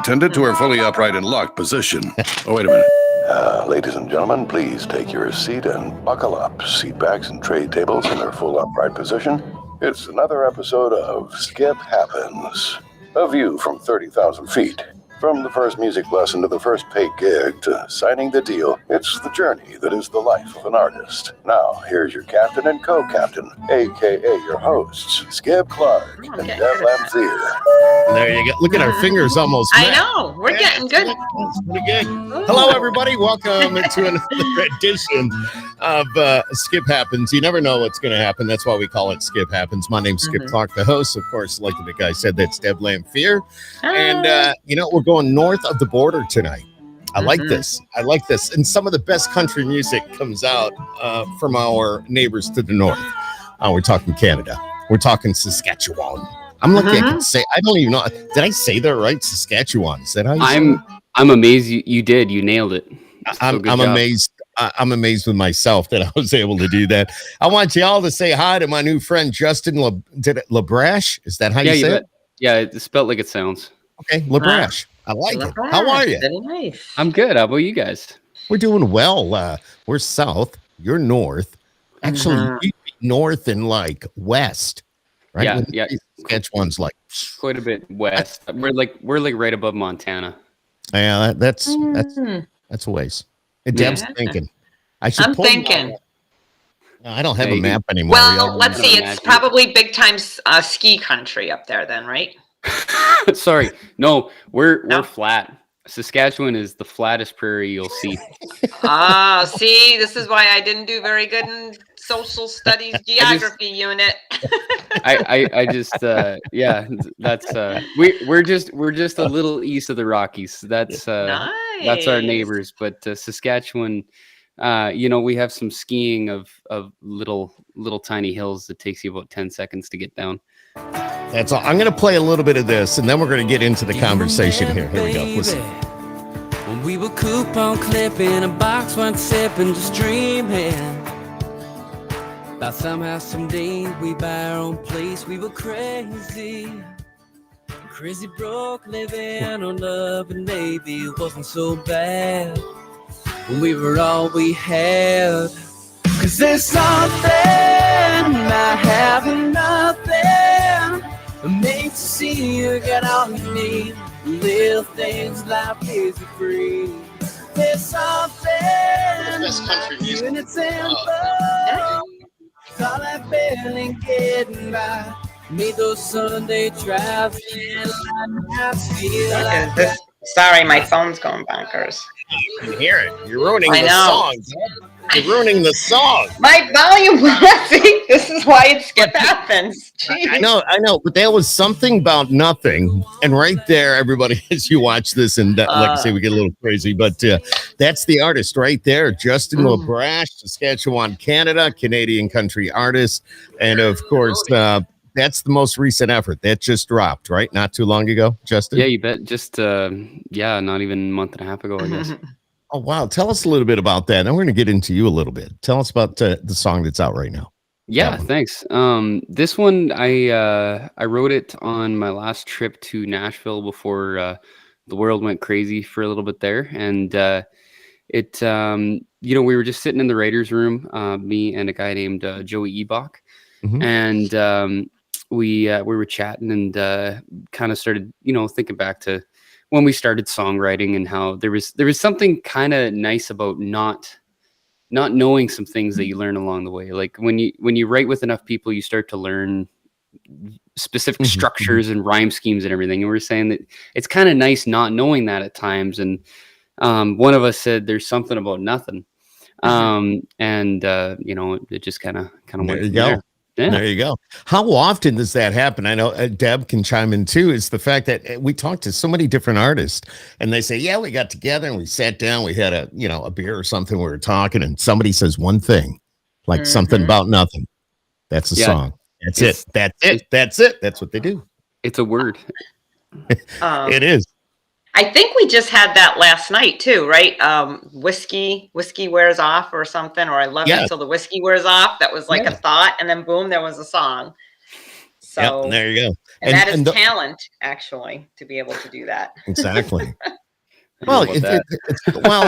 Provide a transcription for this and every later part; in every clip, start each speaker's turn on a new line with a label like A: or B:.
A: Tended to her fully upright and locked position. Oh, wait a minute. Ladies and gentlemen, please take your seat and buckle up. Seat backs and tray tables in their full upright position. It's another episode of Skip Happens. A view from 30,000 feet. From the first music lesson to the first paid gig to signing the deal, it's the journey that is the life of an artist. Now, here's your captain and co-captain, a.k.a. your hosts, Skip Clark and Deb Lamphear.
B: There you go. Look at our fingers almost met.
C: I know. We're getting good.
B: That's pretty good. Hello, everybody. Welcome to another edition of Skip Happens. You never know what's going to happen. That's why we call it Skip Happens. My name's Skip Clark, the host. Of course, like the big guy said, that's Deb Lamphear. And, we're going north of the border tonight. I like this. I like this. And some of the best country music comes out from our neighbors to the north. We're talking Canada. We're talking Saskatchewan. I'm lucky I can say, I don't even know. Did I say that right? Saskatchewan. Is that how you say it?
D: I'm amazed you did. You nailed it.
B: I'm amazed. I'm amazed with myself that I was able to do that. I want you all to say hi to my new friend, Justin LaBrash. Is that how you say it?
D: Yeah, it's spelled like it sounds.
B: Okay, LaBrash. I like it. How are you?
C: Very nice.
D: I'm good. How about you guys?
B: We're doing well. We're south. You're north. Actually, you'd be north and like west, right?
D: Yeah.
B: Saskatchewan's like
D: quite a bit west. We're like right above Montana.
B: Yeah, that's a ways. And Deb's thinking. I'm thinking. I don't have a map anymore.
C: Well, let's see. It's probably big time ski country up there, then, right?
D: Sorry, no, we're flat. Saskatchewan is the flattest prairie you'll see.
C: See, this is why I didn't do very good in social studies geography unit.
D: I just that's we're just a little east of the Rockies. That's
C: nice.
D: That's our neighbors. But Saskatchewan, we have some skiing of little tiny hills that takes you about 10 seconds to get down.
B: That's all. I'm going to play a little bit of this, and then we're going to get into the conversation here. Here we go. Listen.
E: When we were coupon clipping, a box went sipping, just dreaming about somehow someday we buy our own place. We were crazy broke, living on love, and maybe it wasn't so bad when we were all we had. 'Cause there's something about having nothing. It makes you see you got all you need. Little things life is free. There's something and it's simple. It's all that barely getting by. Made those Sunday drives and nights feel like that.
C: Sorry, my phone's going bonkers.
B: You can hear it. You're ruining the song. You're ruining the song.
C: My volume, see, this is why it Skip Happens.
B: I know, but there was something about nothing. And right there, everybody, as you watch this, and like I say, we get a little crazy, but that's the artist right there, Justin LaBrash, Saskatchewan, Canada, Canadian country artist. And of course, that's the most recent effort. That just dropped, right? Not too long ago, Justin?
D: Yeah, you bet. Just, not even a month and a half ago, I guess.
B: Oh, wow. Tell us a little bit about that. And we're going to get into you a little bit. Tell us about the song that's out right now.
D: Yeah, thanks. This one, I wrote it on my last trip to Nashville before the world went crazy for a little bit there. And we were just sitting in the writer's room, me and a guy named Joey Ebach. And we were chatting and kind of started, thinking back to when we started songwriting and how there was something kind of nice about not knowing some things that you learn along the way. Like when you write with enough people, you start to learn specific structures and rhyme schemes and everything. And we were saying that it's kind of nice not knowing that at times. And one of us said, there's something about nothing. It just kind of went
B: there. You
D: from
B: go.
D: there. Yeah.
B: There you go. How often does that happen? I know Deb can chime in too. Is the fact that we talk to so many different artists and they say, yeah, we got together and we sat down, we had a beer or something, we were talking, and somebody says one thing, like something about nothing. That's a song. That's it. That's what they do.
D: It's a word.
B: It is.
C: I think we just had that last night too, right? Whiskey wears off or something, or I love it till the whiskey wears off. That was like a thought, and then boom, there was a song. So
B: there you go.
C: And that is talent, actually, to be able to do that.
B: Exactly. Well,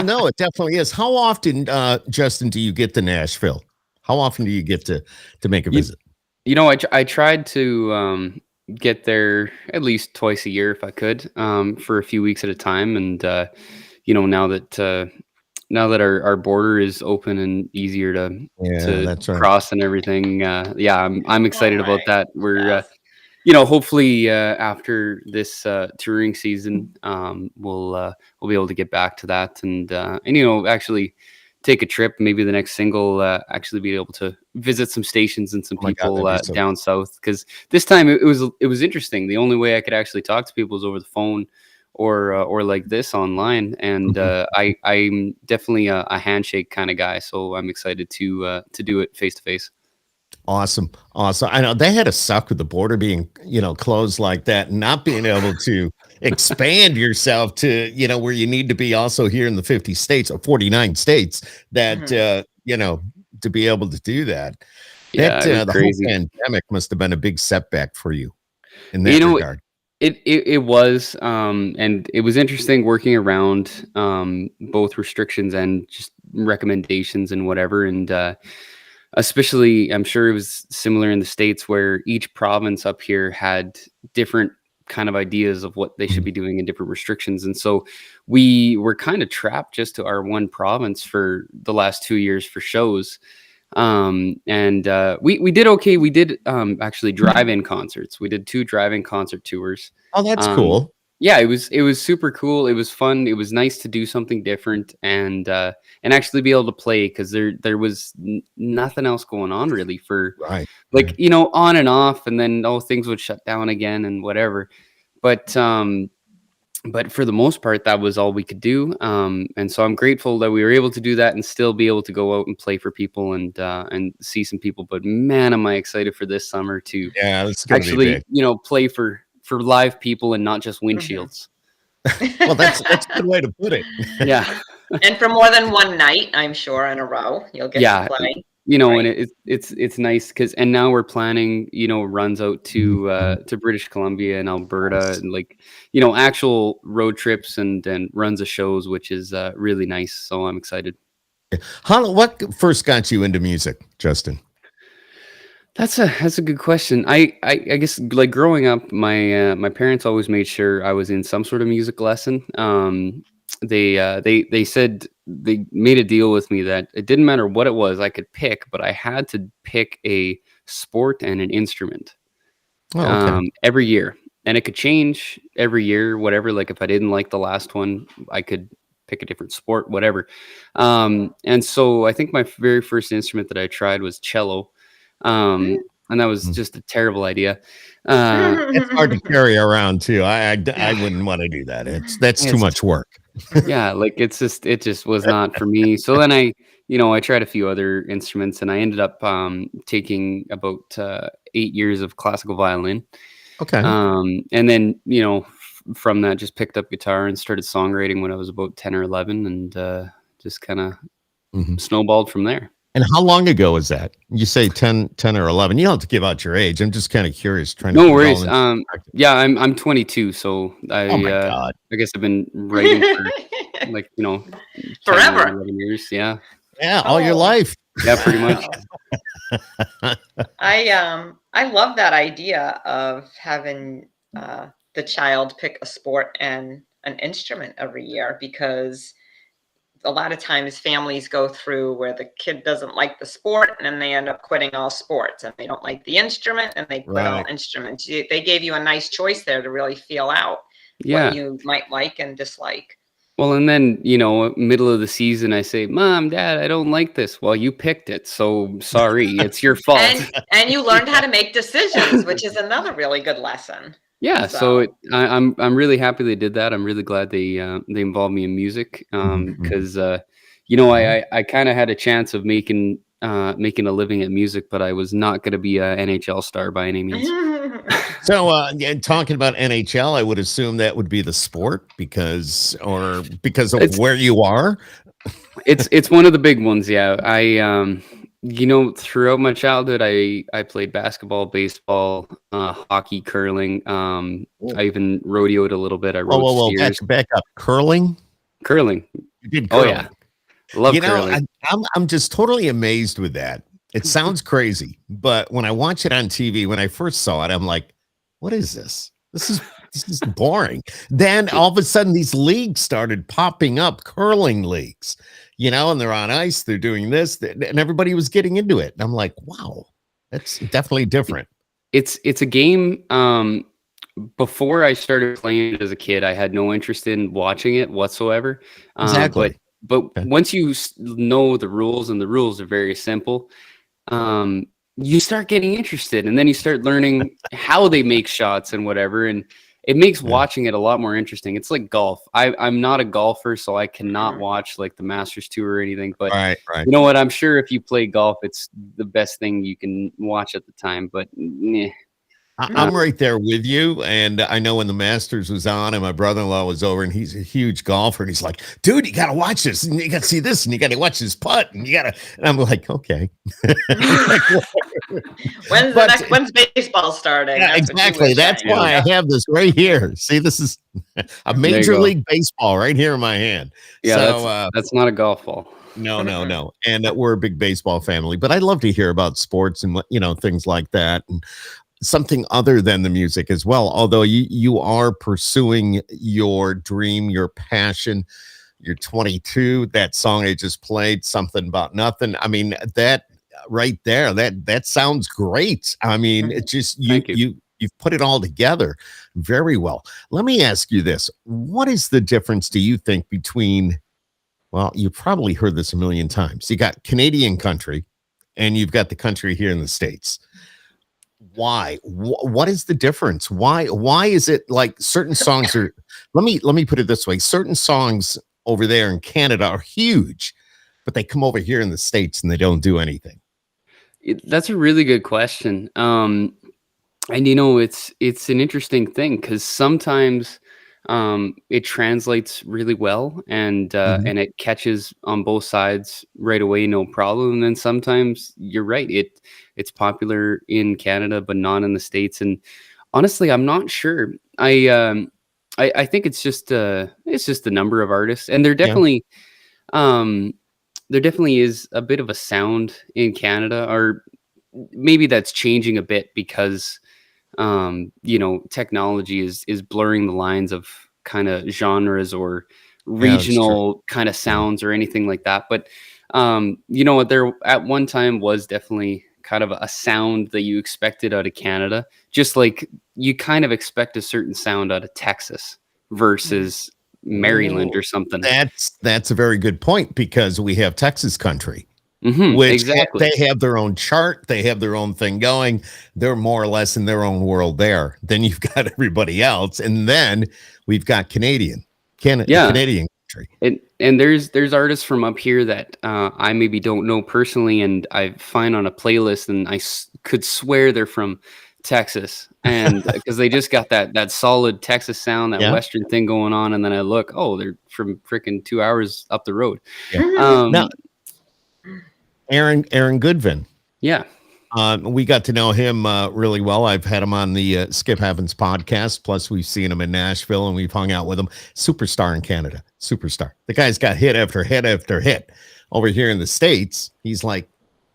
B: no, it definitely is. How often, Justin, do you get to Nashville? How often do you get to make a visit?
D: I tried to get there at least twice a year if I could, for a few weeks at a time. And now that our border is open and easier to
B: that's right.
D: cross and everything, I'm excited about that. We're hopefully after this touring season, we'll be able to get back to that and actually take a trip. Maybe the next single, actually be able to visit some stations and some people down south. Because this time it was interesting. The only way I could actually talk to people was over the phone or like this online. And I'm definitely a handshake kind of guy, so I'm excited to do it face to face.
B: Awesome. I know they had to suck with the border being, closed like that and not being able to expand yourself to, where you need to be also here in the 50 states or 49 states that, to be able to do that.
D: Yeah,
B: the
D: crazy.
B: whole pandemic must have been a big setback for you in that regard.
D: It was, and it was interesting working around both restrictions and just recommendations and whatever. And especially, I'm sure it was similar in the States where each province up here had different kind of ideas of what they should be doing and different restrictions. And so we were kind of trapped just to our one province for the last 2 years for shows. We did okay. We did actually drive-in concerts. We did 2 drive-in concert tours.
B: Oh, that's cool.
D: Yeah, it was super cool. It was fun. It was nice to do something different and actually be able to play, because there was nothing else going on really for on and off, and then things would shut down again and whatever. But for the most part, that was all we could do. And so I'm grateful that we were able to do that and still be able to go out and play for people and see some people. But man, am I excited for this summer to actually play for live people and not just windshields.
B: Well, that's a good way to put it.
D: Yeah.
C: And for more than one night, I'm sure, in a row, you'll get to play.
D: And it's nice because, and now we're planning, runs out to British Columbia and Alberta, and actual road trips and runs of shows, which is really nice. So I'm excited.
B: What first got you into music, Justin?
D: That's a good question. I guess like growing up, my parents always made sure I was in some sort of music lesson. They said they made a deal with me that it didn't matter what it was I could pick, but I had to pick a sport and an instrument every year, and it could change every year. Whatever, like if I didn't like the last one, I could pick a different sport, whatever. And so I think my very first instrument that I tried was cello. And that was just a terrible idea.
B: It's hard to carry around too. I wouldn't want to do that. That's too much work.
D: Yeah, like it just was not for me. So then I tried a few other instruments, and I ended up taking about 8 years of classical violin.
B: Okay.
D: And then from that, just picked up guitar and started songwriting when I was about 10 or 11, and just kind of snowballed from there.
B: And how long ago was that? You say 10 or 11. You don't have to give out your age. I'm just kind of curious.
D: No worries. Yeah, I'm 22, so
B: oh my God.
D: I guess I've been writing for
C: forever.
D: 11 years. Yeah.
B: Yeah, all your life.
D: Yeah, pretty much.
C: I love that idea of having the child pick a sport and an instrument every year, because a lot of times families go through where the kid doesn't like the sport and then they end up quitting all sports, and they don't like the instrument and they quit all instruments. They gave you a nice choice there to really feel out what you might like and dislike.
D: Well, and then, middle of the season, I say, Mom, Dad, I don't like this. Well, you picked it, so sorry, it's your fault.
C: and you learned how to make decisions, which is another really good lesson.
D: Yeah, so I'm really happy they did that. I'm really glad they involved me in music, because I kind of had a chance of making a living at music, but I was not going to be an NHL star by any means.
B: So, talking about NHL, I would assume that would be the sport because of where you are.
D: It's one of the big ones. Yeah, Throughout my childhood, I played basketball, baseball, hockey, curling. I even rodeoed a little bit. I rode
B: Whoa.
D: steers.
B: Back up. Curling?
D: Curling.
B: You did
D: Oh
B: curling.
D: yeah, love curling.
B: I'm just totally amazed with that. It sounds crazy, but when I watch it on TV, when I first saw it, I'm like, what is this? This is boring. Then all of a sudden these leagues started popping up, curling leagues, and they're on ice, they're doing this, and everybody was getting into it. And I'm like, wow, that's definitely different.
D: It's a game. Before I started playing it as a kid, I had no interest in watching it whatsoever.
B: Exactly.
D: But once you know the rules, and the rules are very simple, you start getting interested, and then you start learning how they make shots and whatever, and it makes watching it a lot more interesting. It's like golf. I'm not a golfer, so I cannot watch like the Masters Tour or anything, but
B: right.
D: You know what? I'm sure if you play golf, it's the best thing you can watch at the time, but
B: I'm right there with you. And I know when the Masters was on and my brother-in-law was over, and he's a huge golfer, and he's like, dude, you got to watch this, and you got to see this, and you got to watch this putt, and and I'm like, okay.
C: When's baseball starting?
B: Yeah, exactly. That's why I have this right here. See, this is a Major League Baseball right here in my hand.
D: Yeah,
B: so,
D: that's not a golf ball.
B: No. And we're a big baseball family, but I love to hear about sports and, things like that. And something other than the music as well. Although you are pursuing your dream, your passion. You're 22. That song I just played, Something About Nothing. I mean, that right there, that sounds great. I mean, it just you've put it all together very well. Let me ask you this. What is the difference, do you think, between, well, you've probably heard this a million times. You got Canadian country and you've got the country here in the States. Why? What is the difference? Why is it like certain songs are, let me put it this way. Certain songs over there in Canada are huge, but they come over here in the States and they don't do anything.
D: That's a really good question. And it's an interesting thing, because sometimes it translates really well, and it catches on both sides right away, no problem. And then sometimes you're right, it's popular in Canada but not in the States. And honestly, I'm not sure. I think it's just the number of artists, and there definitely is a bit of a sound in Canada, or maybe that's changing a bit because technology is blurring the lines of kind of genres or regional kind of sounds or anything like that. But there at one time was definitely kind of a sound that you expected out of Canada, just like you kind of expect a certain sound out of Texas versus Maryland or something.
B: That's a very good point, because we have Texas country.
D: Which exactly.
B: They have their own chart. They have their own thing going. They're more or less in their own world there. Then you've got everybody else. And then we've got Canadian country.
D: And there's artists from up here that I maybe don't know personally, and I find on a playlist, and I could swear they're from Texas, and because they just got that solid Texas sound, that Western thing going on. And then I look, oh, they're from freaking 2 hours up the road.
B: Now, Aaron Goodvin.
D: Yeah.
B: We got to know him really well. I've had him on the Skip Happens podcast. Plus, we've seen him in Nashville, and we've hung out with him. Superstar in Canada. Superstar. The guy's got hit after hit after hit. Over here in the States, he's like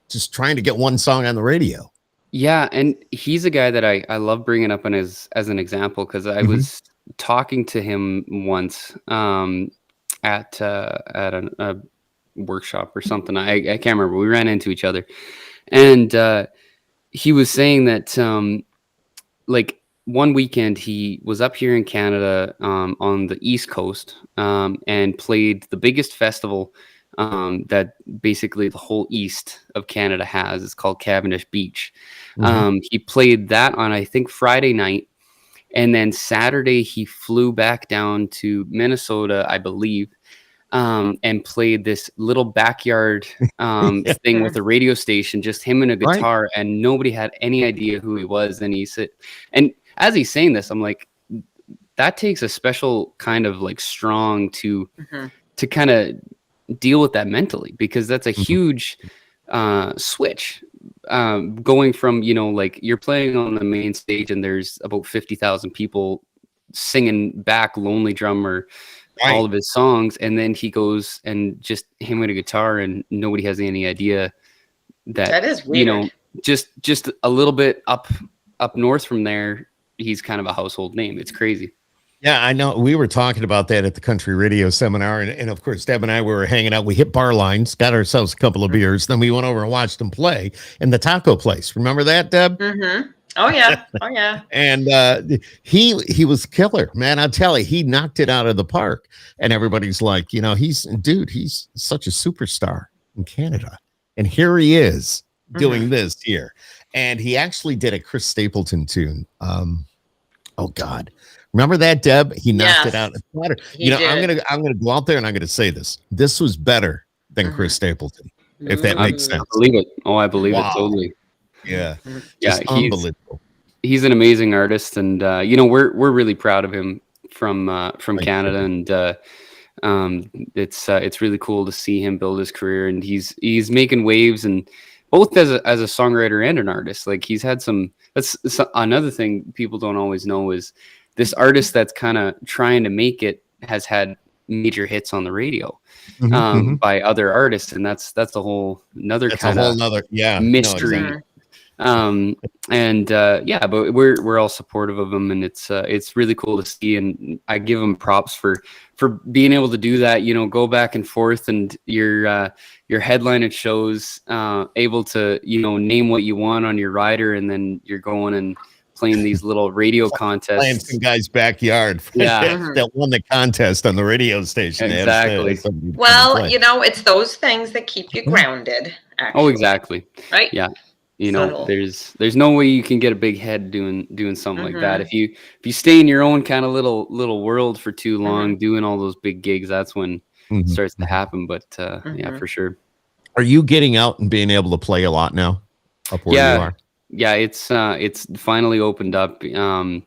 B: just trying to get one song on the radio.
D: Yeah, and he's a guy that I love bringing up as an example, because I was talking to him once at a workshop or something. I can't remember. We ran into each other, and he was saying that like one weekend he was up here in Canada on the East Coast and played the biggest festival that basically the whole east of Canada has. It's called Cavendish Beach. He played that on, I think, Friday night, and then Saturday he flew back down to Minnesota, I believe, and played this little backyard thing with a radio station, just him and a guitar, and nobody had any idea who he was. And and as he's saying this, I'm like, that takes a special kind of like strong to kind of deal with that mentally, because that's a huge switch, going from, you know, like you're playing on the main stage and there's about 50,000 people singing back Lonely Drummer, all of his songs, and then he goes and just him with a guitar and nobody has any idea that
C: is weird.
D: You know, just a little bit up north from there, he's kind of a household name. It's crazy.
B: Yeah, I know. We were talking about that at the country radio seminar. And of course, Deb and I were hanging out. We hit bar lines, got ourselves a couple of beers. Then we went over and watched him play in the taco place. Remember that, Deb?
C: Mm-hmm. Oh, yeah. Oh, yeah.
B: And he was killer, man. I'll tell you, he knocked it out of the park. And everybody's like, you know, he's such a superstar in Canada. And here he is doing this here. And he actually did a Chris Stapleton tune. Oh, God. Remember that, Deb? He knocked it out. You know, did. I'm gonna go out there and I'm gonna say this. This was better than Chris Stapleton, if that makes sense.
D: I believe it. Oh, I believe it totally.
B: Yeah.
D: Yeah,
B: unbelievable.
D: He's an amazing artist, and you know, we're really proud of him from Canada, and it's really cool to see him build his career, and he's making waves, and both as a songwriter and an artist. Like he's had that's another thing people don't always know is this artist that's kind of trying to make it has had major hits on the radio by other artists, and that's a whole another kind of mystery. No, exactly. But we're all supportive of him, and it's really cool to see, and I give him props for being able to do that. You know, go back and forth, and your headline at shows, able to, you know, name what you want on your rider, and then you're going and playing these little radio contests.
B: Playing some guy's backyard. That won the contest on the radio station.
D: Exactly.
C: Well, you know, it's those things that keep you grounded. Actually.
D: Oh, exactly.
C: Right.
D: Yeah. You know, there's no way you can get a big head doing something like that. If you stay in your own kind of little world for too long, doing all those big gigs, that's when it starts to happen. But yeah, for sure.
B: Are you getting out and being able to play a lot now up where you are?
D: Yeah, it's finally opened up. You know,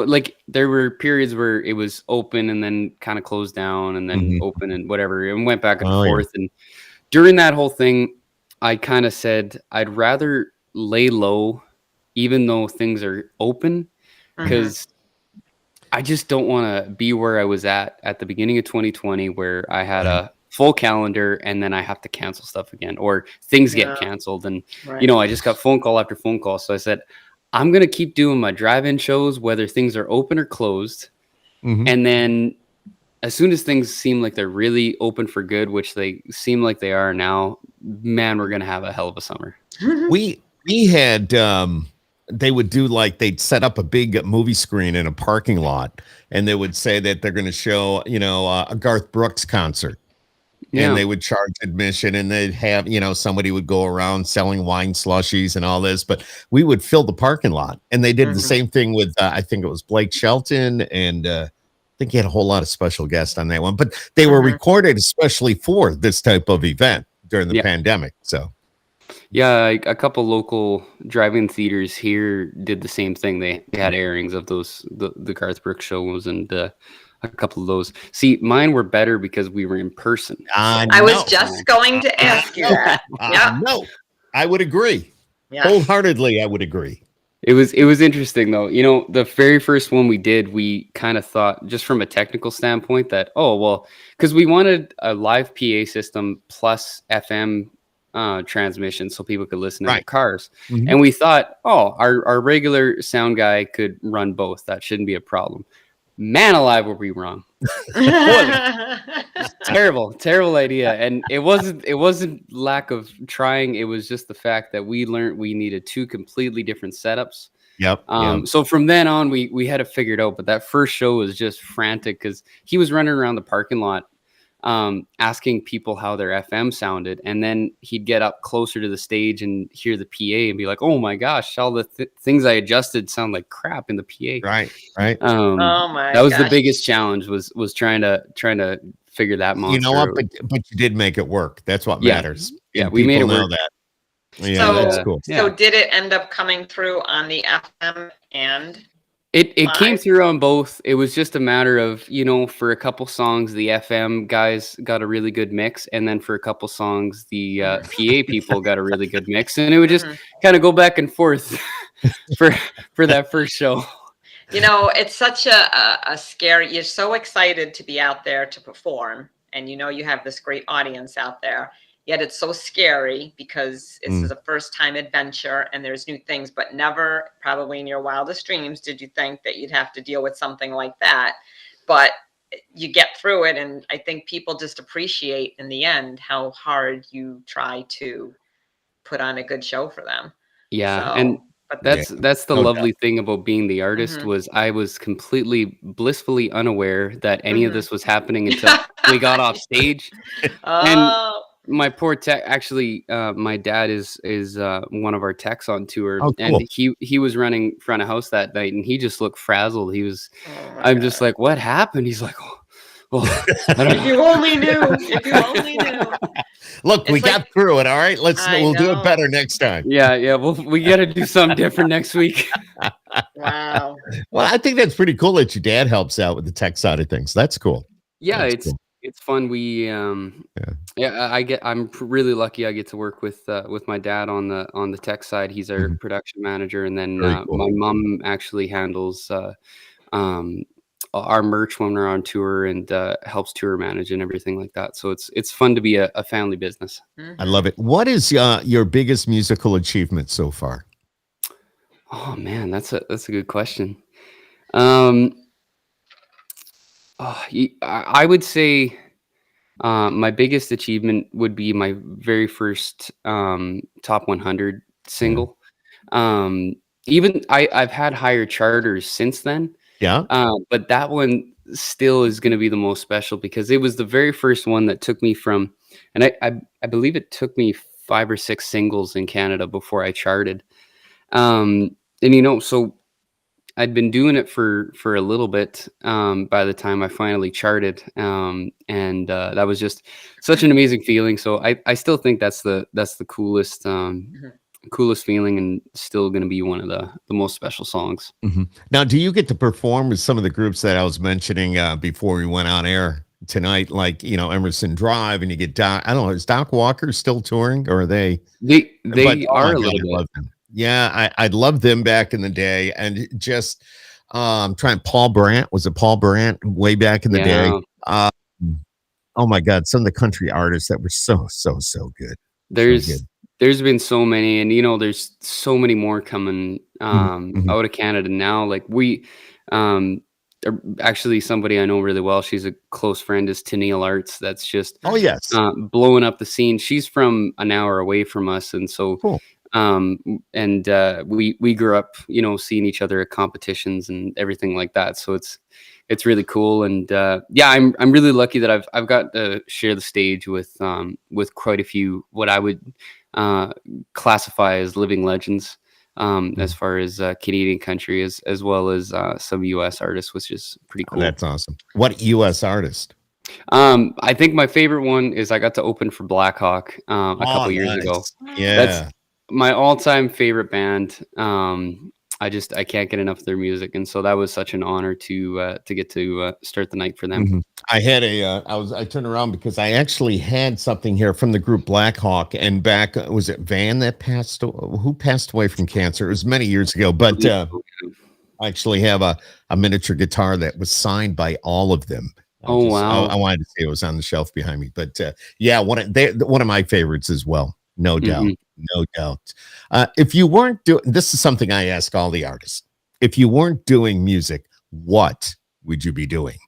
D: like there were periods where it was open and then kind of closed down and then open and whatever, and went back and forth. And during that whole thing, I kind of said I'd rather lay low, even though things are open, because I just don't want to be where I was at the beginning of 2020, where I had a full calendar and then I have to cancel stuff again, or things get canceled. And, you know, I just got phone call after phone call. So I said, I'm going to keep doing my drive-in shows, whether things are open or closed. And then as soon as things seem like they're really open for good, which they seem like they are now, man, we're going to have a hell of a summer.
B: We had, they would do like, they'd set up a big movie screen in a parking lot, and they would say that they're going to show, you know, a Garth Brooks concert. And they would charge admission, and they'd have, you know, somebody would go around selling wine slushies and all this, but we would fill the parking lot. And they did the same thing with, I think it was Blake Shelton, and I think he had a whole lot of special guests on that one, but they were recorded especially for this type of event during the pandemic. So
D: yeah, a couple local drive-in theaters here did the same thing. They had airings of those the Garth Brooks shows, and a couple of those. See, mine were better because we were in person.
C: I was just going to ask you that.
B: No, I would agree. Wholeheartedly, I would agree.
D: It was interesting though. You know, the very first one we did, we kind of thought, just from a technical standpoint, that because we wanted a live PA system plus FM transmission so people could listen in their cars. And we thought, our regular sound guy could run both. That shouldn't be a problem. Man alive, were we wrong. Terrible idea. And it wasn't lack of trying. It was just the fact that we learned we needed two completely different setups. So from then on, we had it figured out. But that first show was just frantic because he was running around the parking lot asking people how their FM sounded, and then he'd get up closer to the stage and hear the PA and be like, "Oh my gosh, all the things I adjusted sound like crap in the PA."
B: Right.
D: That was the biggest challenge was trying to figure that monster.
B: You know what? But you did make it work. That's what matters.
D: Yeah, we made it work.
B: That. Yeah, that's cool.
C: So did it end up coming through on the FM and
D: It came
C: live?
D: through on both. It was just a matter of, for a couple songs, the FM guys got a really good mix, and then for a couple songs, the PA people got a really good mix, and it would just kind of go back and forth for that first show.
C: It's such a scary. You're so excited to be out there to perform, and you have this great audience out there. Yet it's so scary because it's a first-time adventure and there's new things, but never, probably in your wildest dreams, did you think that you'd have to deal with something like that. But you get through it, and I think people just appreciate in the end how hard you try to put on a good show for them.
D: Yeah,
C: So,
D: and
C: but
D: that's the lovely thing about being the artist was I was completely blissfully unaware that any of this was happening until we got off stage. And my poor tech, actually, my dad is one of our techs on tour, and he was running front of house that night, and he just looked frazzled. He was, I'm just like, what happened? He's like, oh, I don't know.
C: If you only knew. If you only knew.
B: Look, we got through it. All right, we'll do it better next time.
D: Yeah. We got to do something different next week.
C: Wow.
B: Well, I think that's pretty cool that your dad helps out with the tech side of things. That's cool.
D: Yeah,
B: that's
D: it's
B: cool.
D: It's fun. We I'm really lucky. I get to work with my dad on the tech side. He's our production manager, and then my mom actually handles our merch when we're on tour and helps tour manage and everything like that. So it's fun to be a family business.
B: I love it. What is your biggest musical achievement so far?
D: Oh man, that's a good question. I would say my biggest achievement would be my very first top 100 single. Even I've had higher charters since then.
B: Yeah.
D: But that one still is going to be the most special because it was the very first one that took me from, and I believe it took me 5 or 6 singles in Canada before I charted. And so I'd been doing it for a little bit by the time I finally charted, and that was just such an amazing feeling. So I still think that's the coolest coolest feeling, and still going to be one of the most special songs.
B: Now, do you get to perform with some of the groups that I was mentioning before we went on air tonight, like Emerson Drive, and you get Doc? I don't know, is Doc Walker still touring, or are they?
D: They are a little bit.
B: Yeah, I loved them back in the day, and just trying. Paul Brandt, was it Paul Brandt way back in the day? Oh my God, some of the country artists that were so good.
D: There's been so many, and there's so many more coming out of Canada now. Like we, actually, somebody I know really well, she's a close friend, is Tennille Arts. That's just blowing up the scene. She's from an hour away from us, and so. Cool. We grew up, seeing each other at competitions and everything like that. So it's really cool. And I'm really lucky that I've got to share the stage with quite a few what I would classify as living legends, as far as Canadian country as well as some US artists, which is pretty cool.
B: That's awesome. What US artist?
D: I think my favorite one is I got to open for Black Hawk a couple years ago.
B: Yeah.
D: That's my all-time favorite band. I can't get enough of their music, and so that was such an honor to get to start the night for them.
B: I had I turned around because I actually had something here from the group Black Hawk, and back, was it Van that who passed away from cancer? It was many years ago, but I actually have a miniature guitar that was signed by all of them.
D: Wow!
B: I wanted to say it was on the shelf behind me, but one of my favorites as well, no doubt. No doubt. If you weren't doing, this is something I ask all the artists. If you weren't doing music, what would you be doing?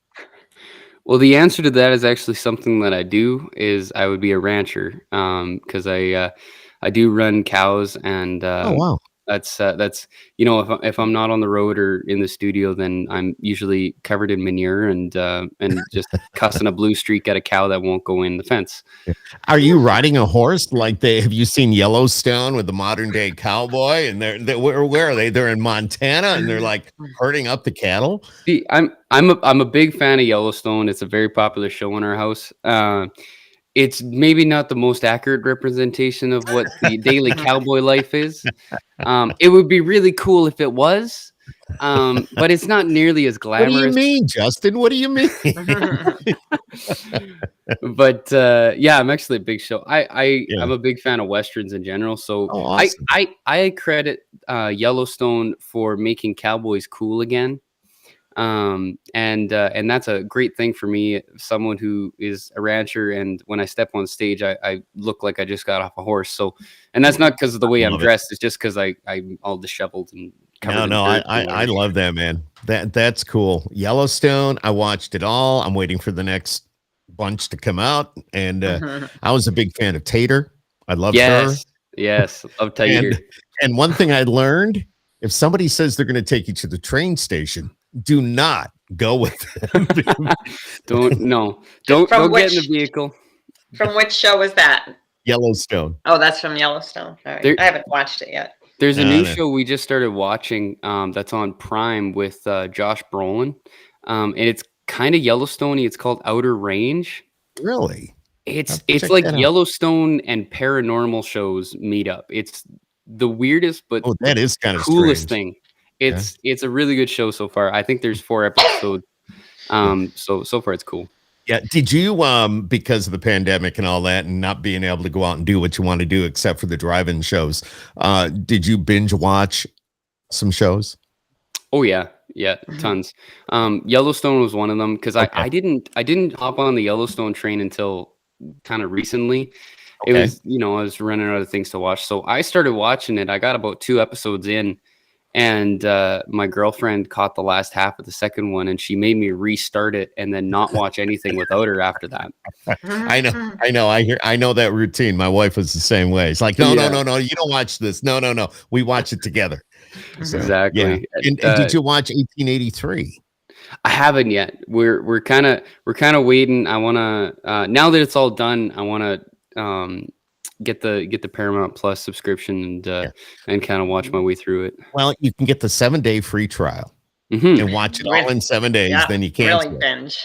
D: Well, the answer to that is actually something that I do. Is I would be a rancher, because I do run cows, and
B: oh wow.
D: That's if I'm not on the road or in the studio, then I'm usually covered in manure and just cussing a blue streak at a cow that won't go in the fence.
B: Are you riding a horse have you seen Yellowstone with the modern day cowboy? And they're where are they? They're in Montana, and they're like herding up the cattle.
D: See, I'm a big fan of Yellowstone. It's a very popular show in our house. It's maybe not the most accurate representation of what the daily cowboy life is. It would be really cool if it was, but it's not nearly as
B: What do you
D: glamorous.
B: mean, Justin? What do you mean?
D: But yeah, I'm actually a big show. I'm a big fan of westerns in general. So
B: awesome.
D: I credit Yellowstone for making cowboys cool again. And that's a great thing for me, someone who is a rancher, and when I step on stage I look like I just got off a horse. So, and that's not because of the way I'm dressed, it's just because I'm all disheveled and covered
B: I love that, man. That's cool. Yellowstone, I watched it all. I'm waiting for the next bunch to come out, and I was a big fan of Tater. I loved her.
D: Yes, love Tater.
B: And one thing I learned, if somebody says they're going to take you to the train station, do not go with them.
D: Don't get in the vehicle.
C: From which show is that?
B: Yellowstone.
C: Oh, that's from Yellowstone. All right. I haven't watched it yet.
D: There's a new show we just started watching that's on Prime with Josh Brolin, and it's kind of Yellowstone-y. It's called Outer Range.
B: Really?
D: It's like Yellowstone and paranormal shows meet up. It's the weirdest but
B: that is kind of
D: coolest
B: strange.
D: thing. It's a really good show so far. I think there's 4 episodes. So far it's cool.
B: Yeah. Did you because of the pandemic and all that and not being able to go out and do what you want to do except for the drive-in shows, did you binge watch some shows?
D: Oh yeah, tons. Yellowstone was one of them because I didn't hop on the Yellowstone train until kind of recently. It was, I was running out of things to watch. So I started watching it. I got about 2 episodes in, and my girlfriend caught the last half of the second one, and she made me restart it and then not watch anything without her after that.
B: I know. I know that routine. My wife was the same way. It's like, no, you don't watch this. No. We watch it together. So,
D: exactly.
B: Yeah. And did you watch 1883?
D: I haven't yet. We're kind of waiting. I want to now that it's all done, I want to get the Paramount Plus subscription and kind of watch my way through it.
B: Well, you can get the 7-day free trial and watch it all in 7 days. Yeah, then you can't
C: really binge.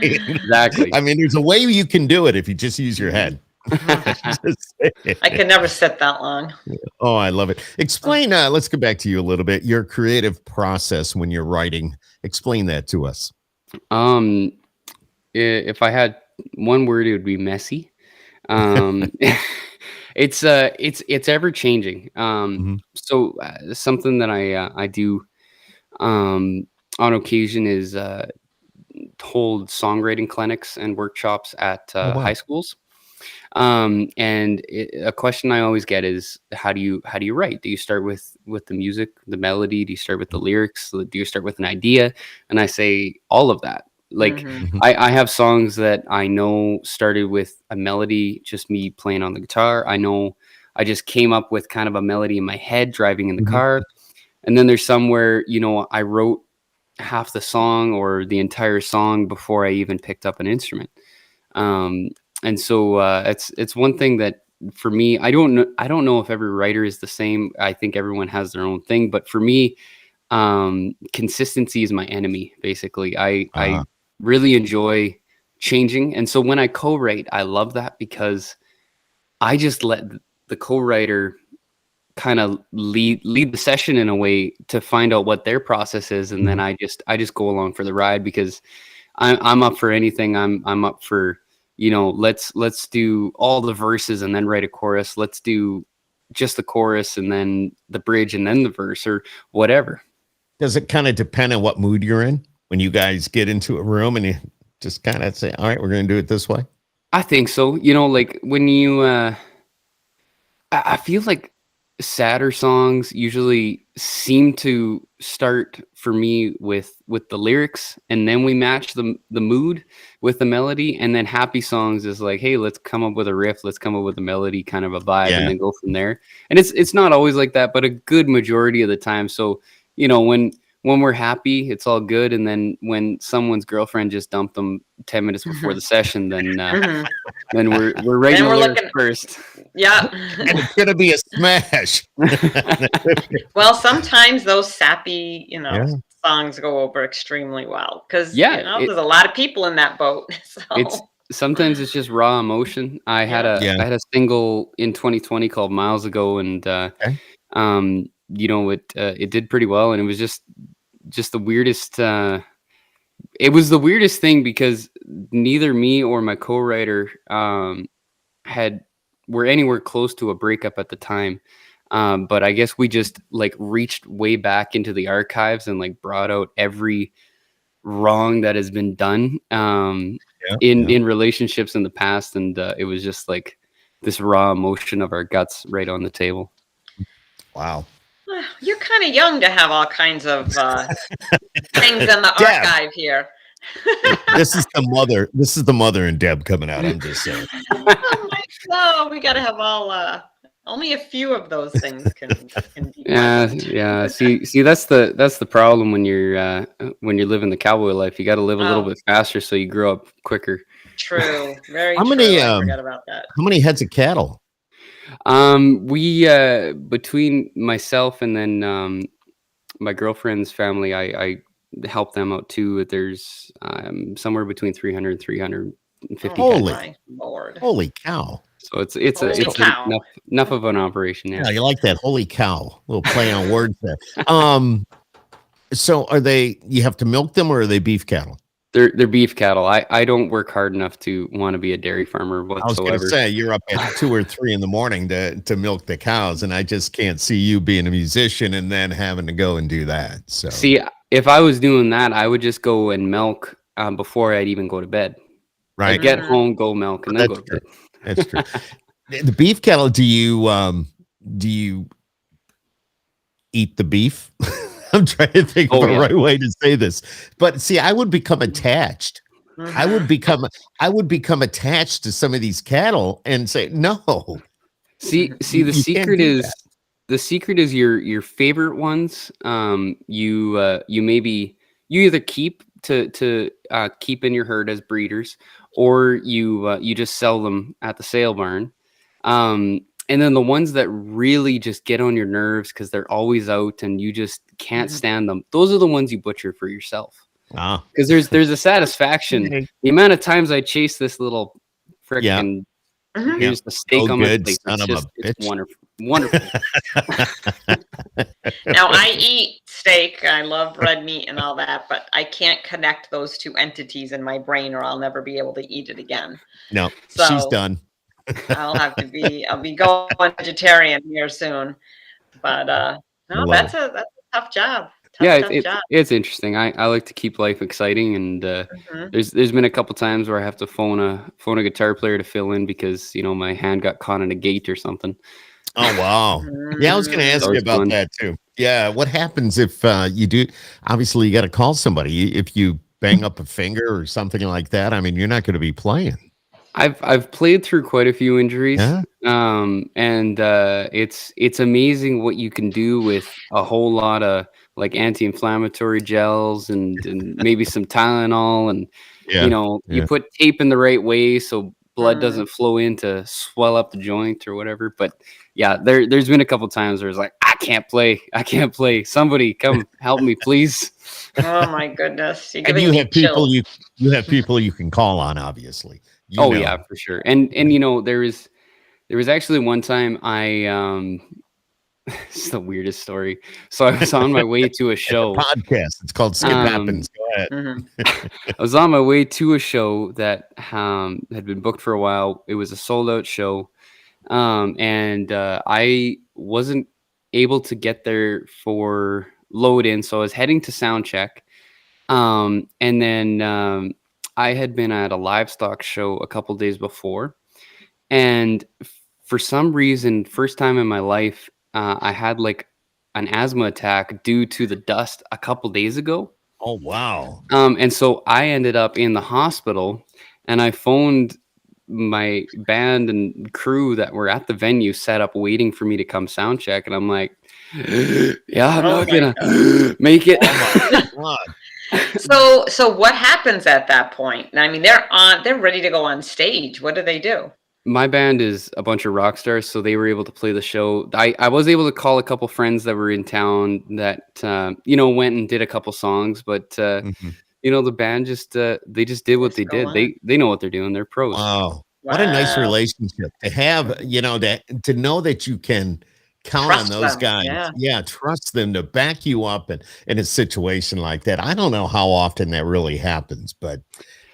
D: Exactly.
B: I mean, there's a way you can do it if you just use your head.
C: I could never sit that long.
B: Oh, I love it. Explain. Let's go back to you a little bit. Your creative process when you're writing. Explain that to us.
D: If I had one word, it would be messy. It's ever changing. So something that I do on occasion is hold songwriting clinics and workshops at high schools. And a question I always get is how do you write? Do you start with the music, the melody? Do you start with the lyrics? Do you start with an idea? And I say all of that. Like I have songs that I know started with a melody, just me playing on the guitar. I know I just came up with kind of a melody in my head driving in the car. And then there's some where, I wrote half the song or the entire song before I even picked up an instrument. And so it's one thing that for me, I don't know if every writer is the same. I think everyone has their own thing, but for me, consistency is my enemy. Basically, I really enjoy changing. And so when I co-write, I love that because I just let the co-writer kind of lead the session in a way to find out what their process is. And then I just go along for the ride because I'm up for anything. I'm up for, let's do all the verses and then write a chorus. Let's do just the chorus and then the bridge and then the verse or whatever.
B: Does it kind of depend on what mood you're in when you guys get into a room and you just kind of say, all right, we're going to do it this way?
D: I think so. Like when you, I feel like sadder songs usually seem to start for me with the lyrics, and then we match the mood with the melody, and then happy songs is like, hey, let's come up with a riff, let's come up with a melody, kind of a vibe, and then go from there. And it's not always like that, but a good majority of the time. So when we're happy, it's all good, and then when someone's girlfriend just dumped them 10 minutes before the session, then we're writing the lyrics first.
C: Yeah.
B: And it's going to be a smash.
C: Well, sometimes those sappy, songs go over extremely well because there's a lot of people in that boat. So.
D: Sometimes it's just raw emotion. I had a single in 2020 called Miles Ago, and it did pretty well, and it was just the weirdest. It was the weirdest thing because neither me or my co-writer were anywhere close to a breakup at the time. But I guess we just like reached way back into the archives and like brought out every wrong that has been done in relationships in the past, and it was just like this raw emotion of our guts right on the table.
B: Wow.
C: You're kind of young to have all kinds of things in the archive here.
B: This is the mother and Deb coming out. I'm just saying.
C: Oh my God, we got to have all. Only a few of those things can be.
D: Yeah. See, that's the problem when you're living the cowboy life. You got to live a little bit faster so you grow up quicker.
C: True. Very
B: How
C: true.
B: many?
C: I forgot about that.
B: How many heads of cattle?
D: We between myself and then my girlfriend's family, I help them out too. There's somewhere between 300 and 350
B: Holy
D: heads.
C: Lord.
B: Holy cow.
D: So it's enough of an operation.
B: Yeah, you like that? Holy cow. Little play on words there. So are they? You have to milk them, or are they beef cattle?
D: They're beef cattle. I don't work hard enough to want to be a dairy farmer whatsoever.
B: I was going to say you're up at 2 or 3 in the morning to milk the cows, and I just can't see you being a musician and then having to go and do that. So
D: see, if I was doing that, I would just go and milk before I'd even go to bed.
B: Right,
D: I'd get home, go milk, and then go to bed.
B: That's true. The beef cattle. Do you eat the beef? I'm trying to think of the right way to say this, but see, I would become attached. I would become attached to some of these cattle and say no. See, the secret is your favorite ones. You either keep to keep in your herd as breeders, or you just sell them at the sale barn. And then the ones that really just get on your nerves because they're always out and you just can't stand them, those are the ones you butcher for yourself. Because there's a satisfaction. The amount of times I chase this little frickin' here's the steak on my plate. It's wonderful.
C: Now I eat steak. I love red meat and all that, but I can't connect those two entities in my brain, or I'll never be able to eat it again.
B: No,
C: so
B: she's done.
C: I'll be going vegetarian here soon. But no, that's a tough job.
D: It's interesting. I like to keep life exciting, and there's been a couple times where I have to phone a guitar player to fill in because my hand got caught in a gate or something.
B: Oh wow! Yeah, I was going to ask you about that too. Yeah, what happens if you do? Obviously, you got to call somebody if you bang up a finger or something like that. I mean, you're not going to be playing.
D: I've played through quite a few injuries, and it's amazing what you can do with a whole lot of like anti-inflammatory gels and maybe some Tylenol, and you put tape in the right way so blood doesn't flow in to swell up the joint or whatever. But yeah, there's been a couple times where it's like I can't play. Somebody come help me, please.
C: Oh my goodness!
B: And you have people you have people you can call on, obviously.
D: Yeah, for sure. And there was actually one time it's the weirdest story. So I was on my way to a show.
B: Podcast. It's called Skip Happens. Go ahead.
D: I was on my way to a show that had been booked for a while. It was a sold out show. And I wasn't able to get there for load in. So I was heading to sound check. And then I had been at a livestock show a couple days before, and for some reason, first time in my life, I had like an asthma attack due to the dust a couple days ago.
B: Oh, wow.
D: And so I ended up in the hospital, and I phoned my band and crew that were at the venue set up waiting for me to come sound check. And I'm like, I'm not going to make it.
B: Oh my God.
C: So what happens at that point? I mean, they're ready to go on stage. What do?
D: My band is a bunch of rock stars, so they were able to play the show. I was able to call a couple friends that were in town that went and did a couple songs, but the band just they just did what they did. They know what they're doing. They're pros.
B: Wow. What a nice relationship to have, to know that you can count
C: Trust
B: on those
C: them,
B: guys.
C: yeah.
B: Yeah, trust them to back you up in a situation like that. I don't know how often that really happens, but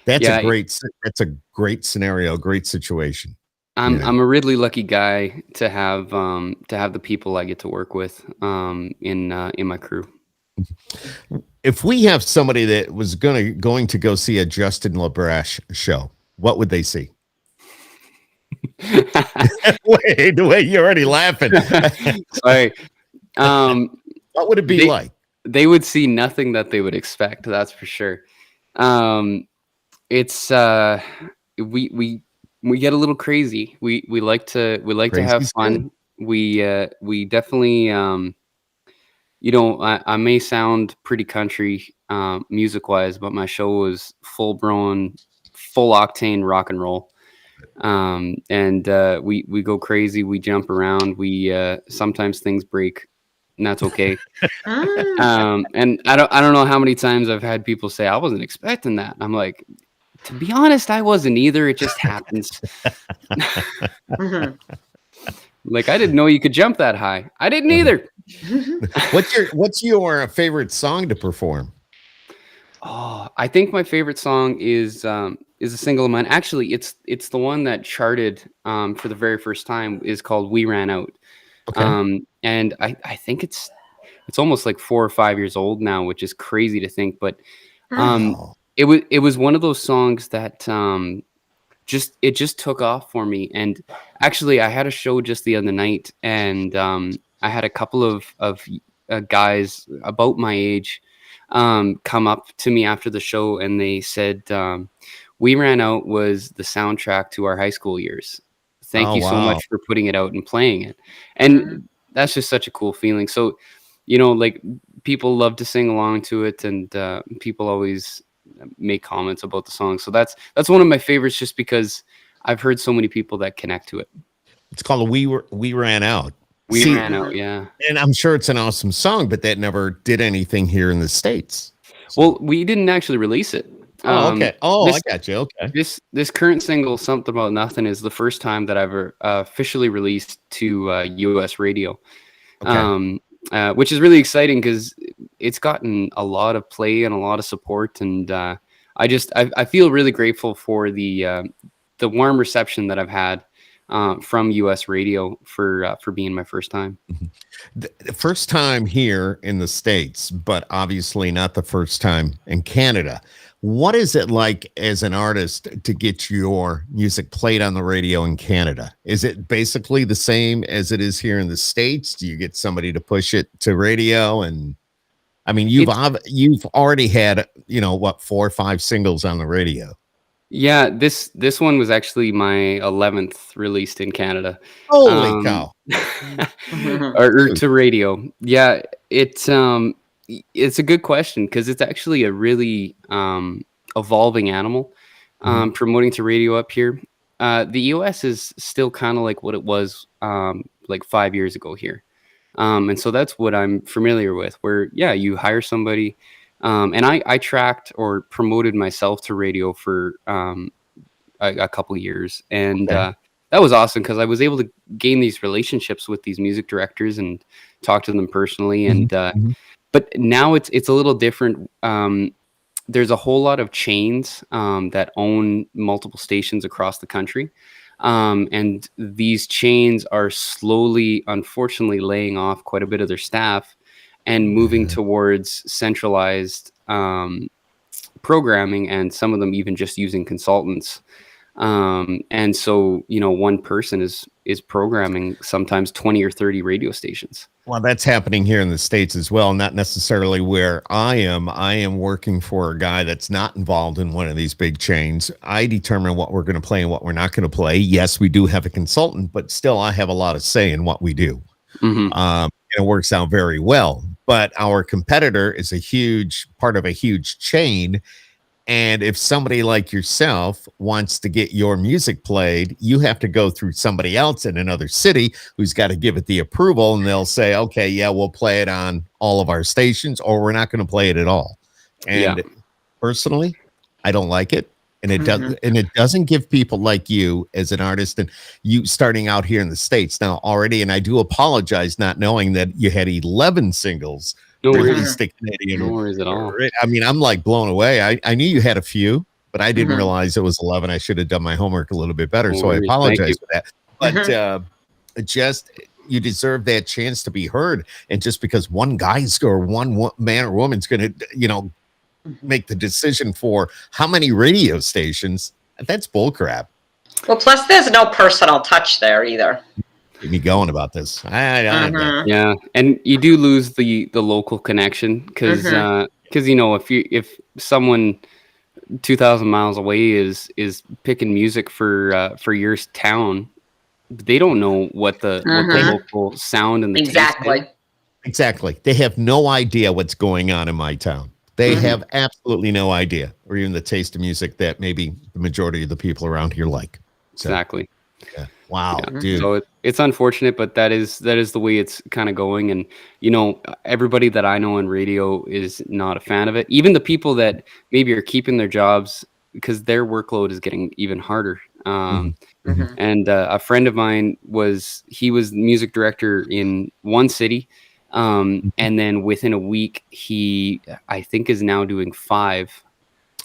B: that's
D: Yeah,
B: a great scenario, great situation.
D: I'm a really lucky guy to have the people I get to work with in my crew.
B: If we have somebody that was going to go see a Justin LaBrash show, what would they see? Wait, you're already laughing.
D: Sorry.
B: What would it be like?
D: They would see nothing that they would expect. That's for sure. It's we get a little crazy. We like to have fun. Good. We definitely I may sound pretty country music wise, but my show was full octane rock and roll. And we go crazy, we jump around, we sometimes things break, and that's okay. And I don't know how many times I've had people say I wasn't expecting that. I'm like, to be honest, I wasn't either. It just happens. Like, I didn't know you could jump that high. I didn't either.
B: What's your favorite song to perform?
D: Oh, I think my favorite song is a single of mine. Actually, it's the one that charted for the very first time. Is called "We Ran Out." Okay. And I think it's almost like 4 or 5 years old now, which is crazy to think. But it was one of those songs that just took off for me. And actually, I had a show just the other night, and I had a couple of guys about my age come up to me after the show, and they said, "We Ran Out was the soundtrack to our high school years. Thank you so much for putting it out and playing it." And that's just such a cool feeling. So, like, people love to sing along to it, and people always make comments about the song. So that's one of my favorites, just because I've heard so many people that connect to it.
B: It's called We Ran Out.
D: We Ran Out, yeah.
B: And I'm sure it's an awesome song, but that never did anything here in the States.
D: Well, we didn't actually release it.
B: Okay. I got you. Okay.
D: This current single, "Something About Nothing," is the first time that I've ever officially released to U.S. radio, which is really exciting because it's gotten a lot of play and a lot of support, and I feel really grateful for the warm reception that I've had from U.S. radio for being my first time.
B: The first time here in the States, but obviously not the first time in Canada. What is it like as an artist to get your music played on the radio in Canada? Is it basically the same as it is here in the States? Do you get somebody to push it to radio? And I mean, you've already had 4 or 5 singles on the radio.
D: Yeah, this one was actually my 11th released in Canada.
B: Holy cow!
D: or to radio. Yeah, it's a good question, because it's actually a really evolving animal. Promoting to radio up here, the US is still kind of like what it was like 5 years ago here, and so that's what I'm familiar with. Where you hire somebody. And I tracked or promoted myself to radio for a couple years, and that was awesome because I was able to gain these relationships with these music directors and talk to them personally. And but now it's a little different. There's a whole lot of chains that own multiple stations across the country, and these chains are slowly, unfortunately, laying off quite a bit of their staff and moving towards centralized programming, and some of them even just using consultants. And so, one person is programming sometimes 20 or 30 radio stations.
B: Well, that's happening here in the States as well. Not necessarily where I am. I am working for a guy that's not involved in one of these big chains. I determine what we're going to play and what we're not going to play. Yes, we do have a consultant, but still I have a lot of say in what we do. It works out very well. But our competitor is a huge part of a huge chain. And if somebody like yourself wants to get your music played, you have to go through somebody else in another city who's got to give it the approval. And they'll say, okay, yeah, we'll play it on all of our stations, or we're not going to play it at all. And personally, I don't like it. And it doesn't give people like you as an artist and you starting out here in the States now already. And I do apologize not knowing that you had 11 singles.
D: No worries.
B: Released to Canadian.
D: No worries at all.
B: I mean, I'm like blown away. I knew you had a few, but I didn't realize it was 11. I should have done my homework a little bit better.
D: No
B: So I
D: worries.
B: apologize for that. But just you deserve that chance to be heard. And just because one guy's or one man or woman's going to, make the decision for how many radio stations, that's bullcrap.
C: Well, plus there's no personal touch there either.
B: Get me going about this.
D: Yeah, and you do lose the local connection because if someone 2,000 miles away is picking music for your town, they don't know what the local sound and the
C: exactly.
B: They have no idea what's going on in my town. They have absolutely no idea, or even the taste of music that maybe the majority of the people around here like. So,
D: exactly.
B: Yeah. Wow, dude.
D: So it's unfortunate, but that is the way it's kind of going. And everybody that I know in radio is not a fan of it. Even the people that maybe are keeping their jobs because their workload is getting even harder. And a friend of mine was music director in one city. And then within a week, he, I think, is now doing 5.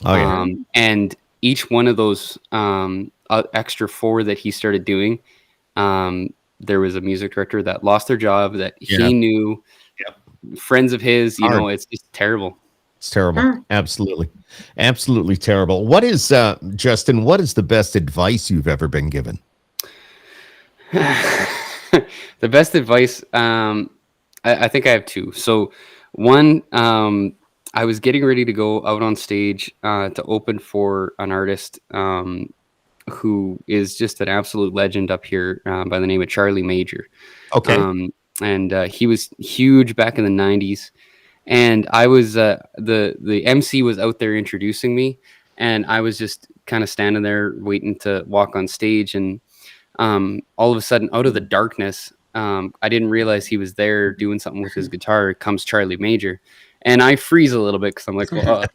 D: And each one of those extra 4 that he started doing, there was a music director that lost their job that he knew, friends of his, it's just terrible.
B: It's terrible. Absolutely. Absolutely terrible. What is, Justin, what is the best advice you've ever been given?
D: The best advice, I think I have 2. So one, I was getting ready to go out on stage to open for an artist who is just an absolute legend up here by the name of Charlie Major.
B: Okay.
D: And he was huge back in the 90s. And I was the MC was out there introducing me, and I was just kind of standing there waiting to walk on stage. And all of a sudden, out of the darkness, I didn't realize he was there doing something with his guitar. Comes Charlie Major, and I freeze a little bit because I'm like, well,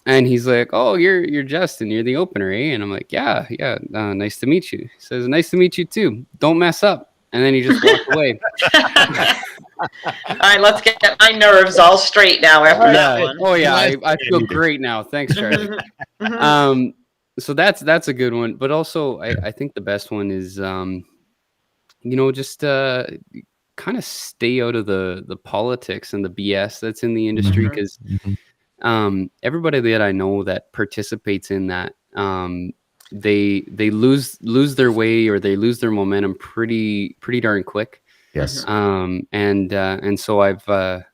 D: and he's like, "Oh, you're Justin. You're the opener, eh?" And I'm like, "Yeah. Nice to meet you." He says, "Nice to meet you too. Don't mess up." And then he just walked away.
C: All right, let's get my nerves all straight now after that one.
D: Oh yeah, I feel great now. Thanks, Charlie. So that's a good one. But also, I think the best one is, just kind of stay out of the politics and the BS that's in the industry, because everybody that I know that participates in that, they lose their way, or they lose their momentum pretty darn quick.
B: Yes.
D: And so I've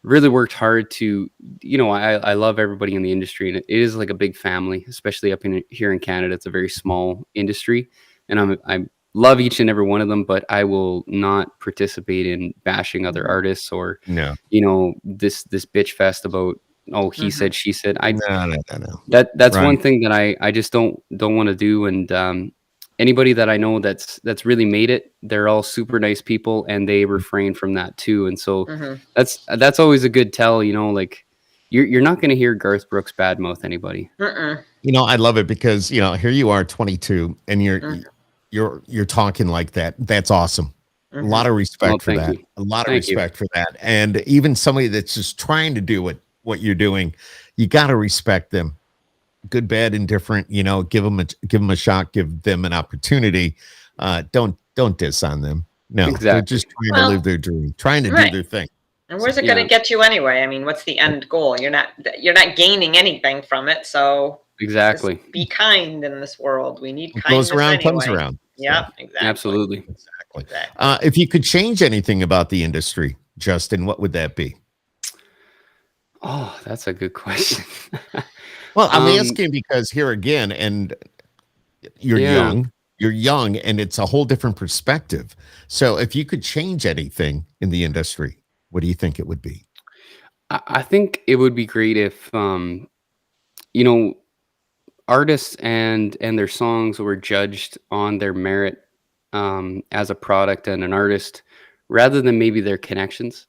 D: really worked hard to, I love everybody in the industry, and it is like a big family, especially up here in Canada. It's a very small industry, and I love each and every one of them, but I will not participate in bashing other artists or, this bitch fest about, oh, he said, she said.
B: No.
D: That's right. One thing that I just don't want to do. And anybody that I know that's really made it, they're all super nice people, and they refrain from that too. And so that's always a good tell. Like you're not going to hear Garth Brooks badmouth anybody.
B: I love it because here you are, 22, and you're talking like that. That's awesome. A lot of respect for that. A lot of respect for that. And even somebody that's just trying to do what you're doing, you got to respect them. Good, bad, indifferent, give them a shot, give them an opportunity. Don't diss on them. No, exactly. They're just trying to live their dream, trying to do their thing.
C: And where's it going to get you anyway? I mean, what's the end goal? You're not gaining anything from it. So
D: exactly,
C: just be kind in this world. We need kindness.
B: Goes around,
C: anyway.
B: comes around.
C: Yeah, exactly.
D: Absolutely.
B: Exactly. If you could change anything about the industry, Justin, what would that be?
D: Oh, that's a good question.
B: Well, I'm asking because here again, and you're young, and it's a whole different perspective. So if you could change anything in the industry, what do you think it would be?
D: I think it would be great if, artists and their songs were judged on their merit as a product and an artist, rather than maybe their connections.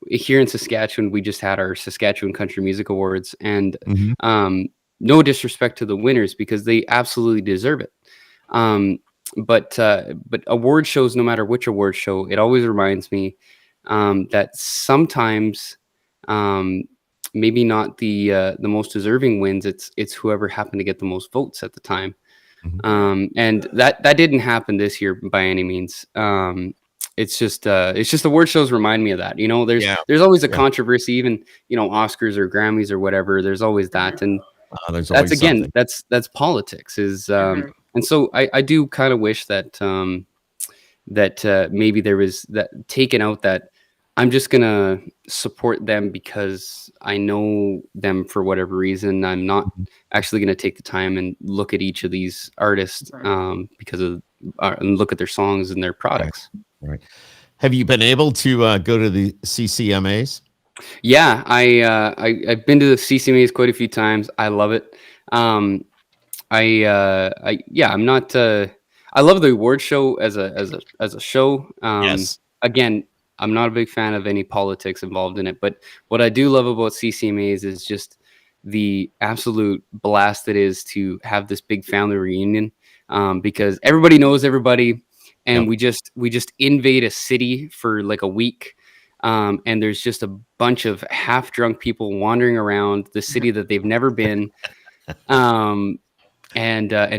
D: Here in Saskatchewan, we just had our Saskatchewan Country Music Awards, and no disrespect to the winners because they absolutely deserve it. But award shows, no matter which award show, it always reminds me that sometimes maybe not the most deserving wins. It's whoever happened to get the most votes at the time. And that didn't happen this year by any means. It's just award shows remind me of that. You know, there's always a controversy, even, you know, Oscars or Grammys or whatever. There's always that, and that's again that's politics. And so I do kind of wish that maybe there was that taken out, that I'm just gonna support them because I know them for whatever reason. I'm not actually gonna take the time and look at each of these artists because of and look at their songs and their products.
B: Right. Have you been able to go to the CCMAs?
D: Yeah, I've been to the CCMAs quite a few times. I love it. I'm not. I love the award show as a show.
B: Yes.
D: Again, I'm not a big fan of any politics involved in it, but what I do love about CCMAs is just the absolute blast it is to have this big family reunion, because everybody knows everybody, and we just invade a city for like a week, and there's just a bunch of half drunk people wandering around the city that they've never been, and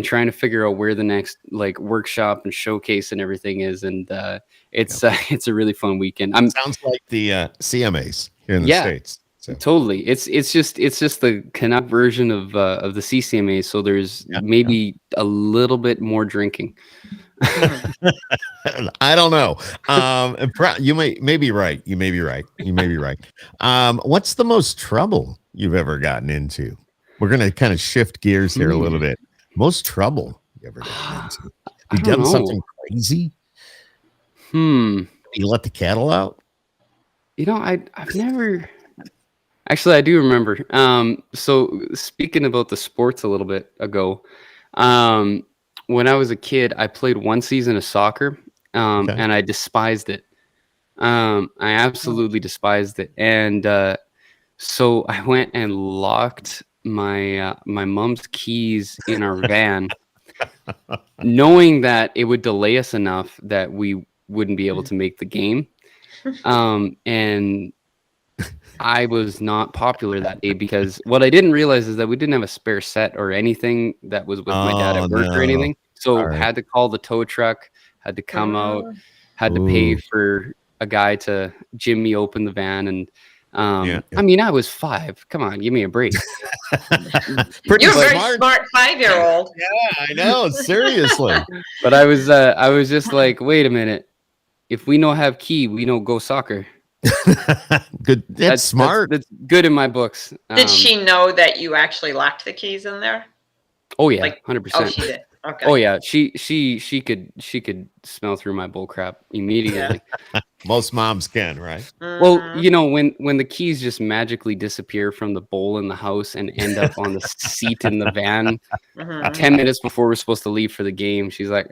D: trying to figure out where the next like workshop and showcase and everything is, and it's a really fun weekend.
B: Sounds like the CMAs here in the States. So.
D: Totally. It's just the Canuck version of the CCMA. So there's maybe a little bit more drinking.
B: I don't know. You may be right. You may be right. What's the most trouble you've ever gotten into? We're gonna kind of shift gears here a little bit. Most trouble you ever gotten into? You done something crazy? You let the cattle out?
D: You know, I've never. Actually, I do remember. So speaking about the sports a little bit ago, when I was a kid, I played one season of soccer, and I despised it. I absolutely despised it. And so I went and locked my mom's keys in our van, knowing that it would delay us enough that we wouldn't be able to make the game. And I was not popular that day, because what I didn't realize is that we didn't have a spare set or anything that was with my dad at work or anything. So had to call the tow truck, had to come out, had to pay for a guy to jim me open the van. And I mean, I was 5. Come on, give me a break.
C: You're a very smart 5-year-old.
B: Yeah, I know. Seriously.
D: But I was just like, wait a minute. If we don't have key, we don't go soccer.
B: Good. That's smart.
D: That's good in my books.
C: Did she know that you actually locked the keys in there?
D: Oh yeah, 100%.
C: Oh, she did. Okay.
D: Oh yeah, she could smell through my bull crap immediately.
B: Most moms can, right?
D: Well, you know, when the keys just magically disappear from the bowl in the house and end up on the seat in the van 10 minutes before we're supposed to leave for the game, she's like,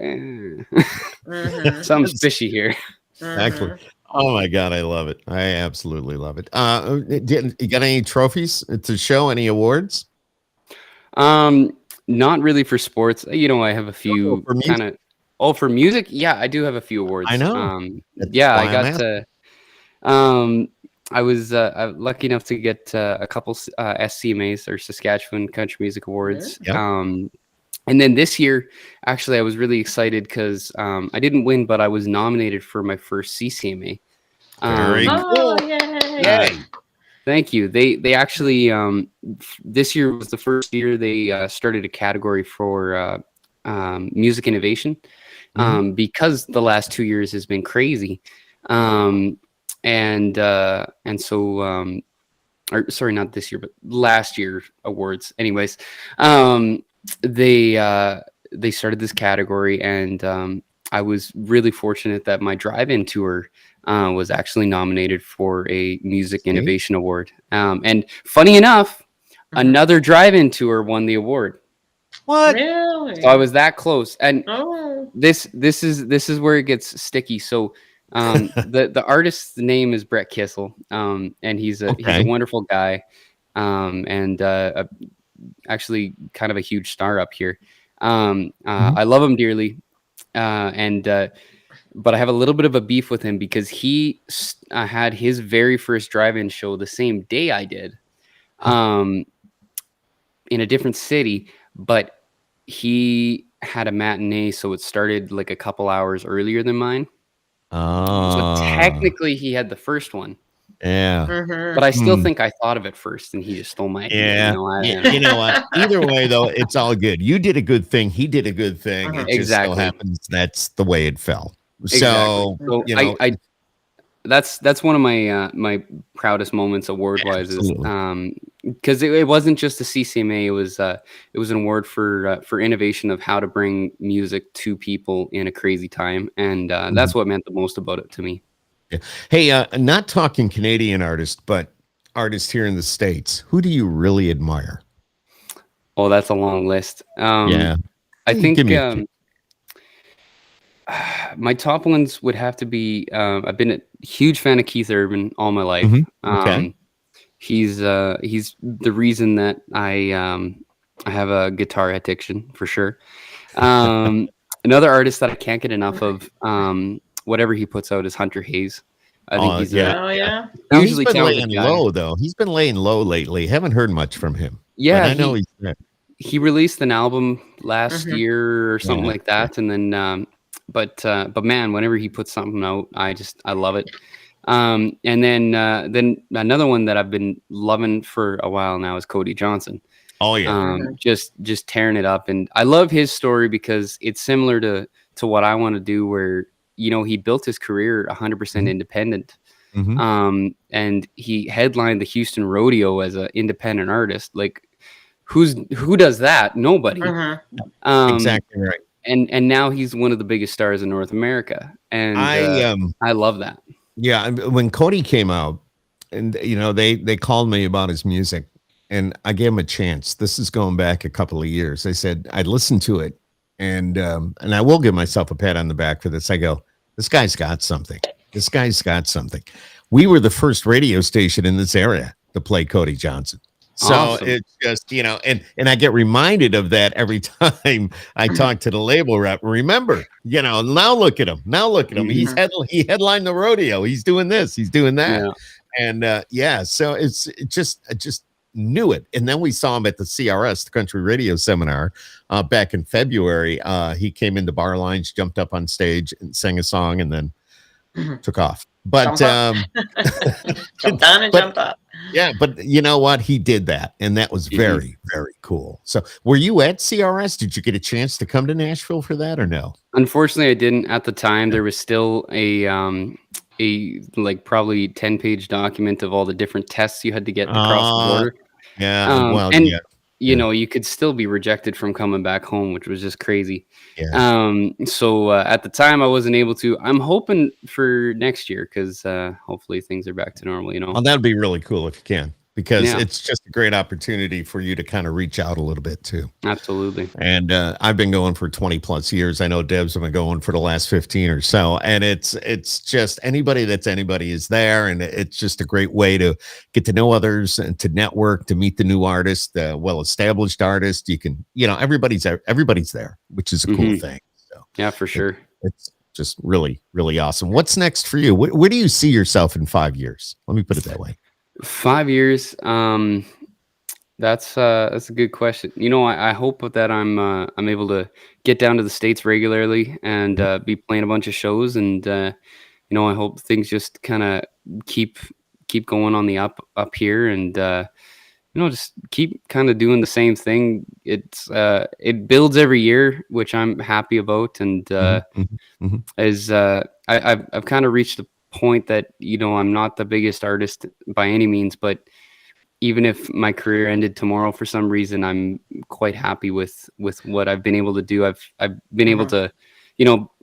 D: something's fishy here.
B: Actually. Oh my God, I love it. I absolutely love it. You got any trophies to show? Any awards?
D: Not really for sports. You know, I have a few kind of. Oh, for music, yeah, I do have a few awards.
B: I know.
D: I got to. I was lucky enough to get a couple SCMAs, or Saskatchewan Country Music Awards. And then this year, actually, I was really excited because I didn't win, but I was nominated for my first CCMA.
B: Very cool.
C: Yay.
D: Thank you. They actually this year was the first year they started a category for music innovation, because the last 2 years has been crazy, and so or sorry, not this year, but last year awards. Anyways, they started this category, and I was really fortunate that my drive-in tour was actually nominated for a music innovation award. And funny enough, another drive-in tour won the award.
B: What?
C: Really?
D: So I was that close. And this is where it gets sticky. So the artist's name is Brett Kissel, and he's a wonderful guy. And actually kind of a huge star up here. I love him dearly, but I have a little bit of a beef with him because he had his very first drive-in show the same day I did, in a different city, but he had a matinee, so it started like a couple hours earlier than mine. So technically he had the first one.
B: Yeah.
C: Mhm.
D: But I still think I thought of it first and he just stole my idea.
B: Yeah. You know what? Either way, though, it's all good. You did a good thing. He did a good thing. It just so happens that's the way it fell. So, you know,
D: that's one of my my proudest moments award wise is because it wasn't just a CCMA. It was an award for innovation of how to bring music to people in a crazy time, and that's what meant the most about it to me.
B: Yeah. Hey, not talking Canadian artists, but artists here in the States. Who do you really admire?
D: Oh, that's a long list.
B: Yeah,
D: I think my top ones would have to be. I've been a huge fan of Keith Urban all my life.
B: Okay.
D: He's the reason that I have a guitar addiction for sure. Another artist that I can't get enough of. Whatever he puts out is Hunter Hayes. I think he's
B: he's been laying low though. He's been laying low lately. Haven't heard much from him.
D: Yeah,
B: but I know he's there.
D: He released an album last year or something like that, and then but man, whenever he puts something out, I love it. And then another one that I've been loving for a while now is Cody Johnson.
B: Oh yeah,
D: just tearing it up, and I love his story because it's similar to what I want to do, where he built his career 100% independent. And he headlined the Houston Rodeo as an independent artist. Like, who does that? Nobody.
B: Exactly right.
D: And now he's one of the biggest stars in North America, and I love that.
B: Yeah, when Cody came out, and they called me about his music, and I gave him a chance. This is going back a couple of years. I said I'd listen to it. And I will give myself a pat on the back for this. I go, this guy's got something. This guy's got something. We were the first radio station in this area to play Cody Johnson. So awesome. It's just, and I get reminded of that every time I talk to the label rep. Remember, now look at him. Now look at him. He headlined the rodeo. He's doing this. He's doing that. Yeah. And so it's just knew it. And then we saw him at the CRS, the Country Radio Seminar, back in February. He came into bar lines, jumped up on stage and sang a song, and then took off. But
C: jumped down and jumped up.
B: Yeah, but you know what? He did that, and that was very, very cool. So were you at CRS? Did you get a chance to come to Nashville for that or no?
D: Unfortunately, I didn't. At the time, there was still a like probably 10-page document of all the different tests you had to get across the border.
B: Yeah.
D: You could still be rejected from coming back home, which was just crazy.
B: Yeah.
D: So at the time I wasn't able to. I'm hoping for next year because hopefully things are back to normal,
B: Well, that'd be really cool if you can, because it's just a great opportunity for you to kind of reach out a little bit too.
D: Absolutely.
B: And I've been going for 20 plus years. I know Deb's been going for the last 15 or so. And it's just anybody is there. And it's just a great way to get to know others and to network, to meet the new artists, the well-established artists. You can, everybody's there, which is a cool thing. So
D: yeah, for sure.
B: It's just really, really awesome. What's next for you? Where do you see yourself in 5 years? Let me put it that way.
D: 5 years. That's a good question. I hope that I'm able to get down to the States regularly and be playing a bunch of shows, and I hope things just kind of keep going on the up here, and just keep kind of doing the same thing. It builds every year, which I'm happy about, and as I've kind of reached the point that I'm not the biggest artist by any means, but even if my career ended tomorrow for some reason, I'm quite happy with what I've been able to do. I've been able to,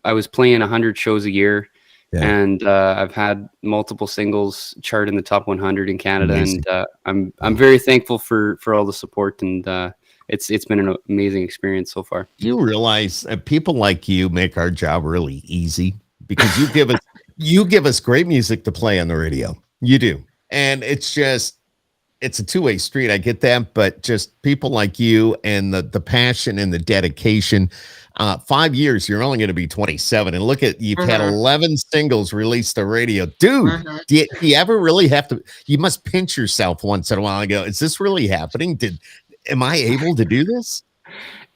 D: I was playing 100 shows a year, and I've had multiple singles chart in the top 100 in Canada. Amazing. And I'm very thankful for all the support, and it's been an amazing experience so far.
B: You realize that people like you make our job really easy, because you give us great music to play on the radio. You do. And it's just, it's a two-way street. I get that, but just people like you and the passion and the dedication. 5 years, you're only going to be 27, and look at you've had 11 singles released to radio, dude. Do you ever really have to? You must pinch yourself once in a while and go, "Is this really happening? Am I able to do this?"